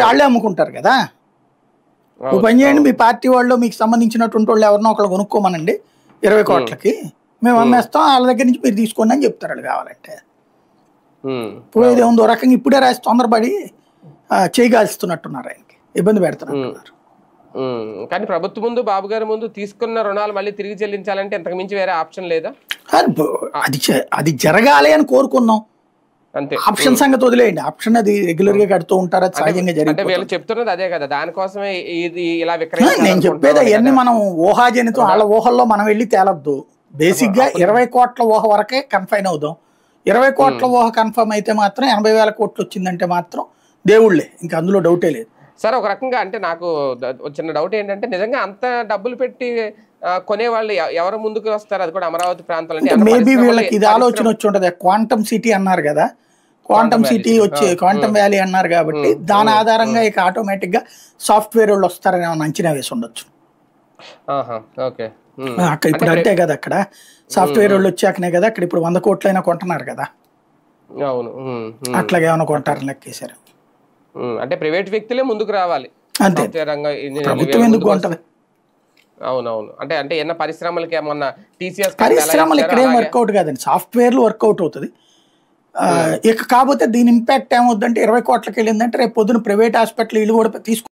వాళ్ళే అమ్ముకుంటారు కదా. ఓ పని చేయండి, మీ పార్టీ వాళ్ళు మీకు సంబంధించినటువంటి వాళ్ళు ఎవరినో ఒకళ్ళు కొనుక్కోమనండి 20 కోట్లకి, మేము అమ్మేస్తాం, వాళ్ళ దగ్గర నుంచి మీరు తీసుకోండి అని చెప్తారు వాళ్ళు కావాలంటే. పోయేది ఏముందో రకంగా ఇప్పుడే రాసి తొందరపడి చేయగాల్స్తున్నట్టున్నారు, ఆయనకి ఇబ్బంది పెడుతున్నట్టున్నారు. కానీ ప్రభుత్వం ముందు, బాబు గారి ముందు తీసుకున్న రుణాలు మళ్ళీ తిరిగి చెల్లించాలంటే ఇంతకు మించి వేరే ఆప్షన్ లేదా? అది జరగాలి అని కోరుకున్నాం, అంతే. ఆప్షన్ సంగతి వదిలేయండి, ఆప్షన్ అది రెగ్యులర్ గా కడుతూ ఉంటారు, అది సహజంగా అంటే వీళ్ళు చెప్తున్నది అదే కదా, దానికోసమే ఇది ఇలా నేను చెప్పేది అవన్నీ మనం ఊహాజనితం, వాళ్ళ ఊహల్లో మనం వెళ్ళి తేలద్దు. బేసిక్ గా 20 కోట్ల ఊహ వరకే కన్ఫైన్ అవుదాం. 20 కోట్ల ఊహ కన్ఫర్మ్ అయితే మాత్రం 80,000 కోట్లు వచ్చిందంటే మాత్రం దేవుళ్ళే, ఇంకా అందులో డౌటే లేదు. సరే, ఒక రకంగా అంటే నాకు చిన్న డౌట్ ఏంటంటే, నిజంగా అంత డబ్బులు పెట్టి కొనేవాళ్ళు ఎవరు ముందుకు వస్తారు? అది కూడా అమరావతి ప్రాంతాలు. మేబీ వీళ్ళకి ఇది ఆలోచన వచ్చి ఉంటది, క్వాంటమ్ సిటీ అన్నారు కదా, క్వాంటమ్ సిటీ వచ్చి క్వాంటమ్ వ్యాలీ అన్నారు కాబట్టి దాని ఆధారంగా ఇక ఆటోమేటిక్ గా సాఫ్ట్వేర్ వాళ్ళు వస్తారని ఏమైనా అంచనా వేసి ఉండొచ్చు. అక్కడ ఇప్పుడు అంతే కదా, అక్కడ సాఫ్ట్వేర్ వాళ్ళు వచ్చాకనే కదా అక్కడ ఇప్పుడు 100 కోట్లైనా కొంటున్నారు కదా. అవును, అట్లాగే ఏమైనా కొంటారని లెక్కేశారు. అంటే ప్రైవేట్ వ్యక్తులే ముందుకు రావాలి, అంతే, ప్రభుత్వం ఎందుకు కొంటది? అవునవును. అంటే అంటే ఏమన్నా పరిశ్రమలకి ఏమన్నా టీసీఎస్ పరిశ్రమలు ఇక్కడ ఏం వర్కౌట్ కాదండి, సాఫ్ట్వేర్లు వర్కౌట్ అవుతుంది. ఇక కాకపోతే దీని ఇంపాక్ట్ ఏమవుద్దంటే 20 కోట్లకి వెళ్ళిందంటే రేపు పొద్దున ప్రైవేట్ హాస్పిటల్ ఇల్లు కూడా తీసుకు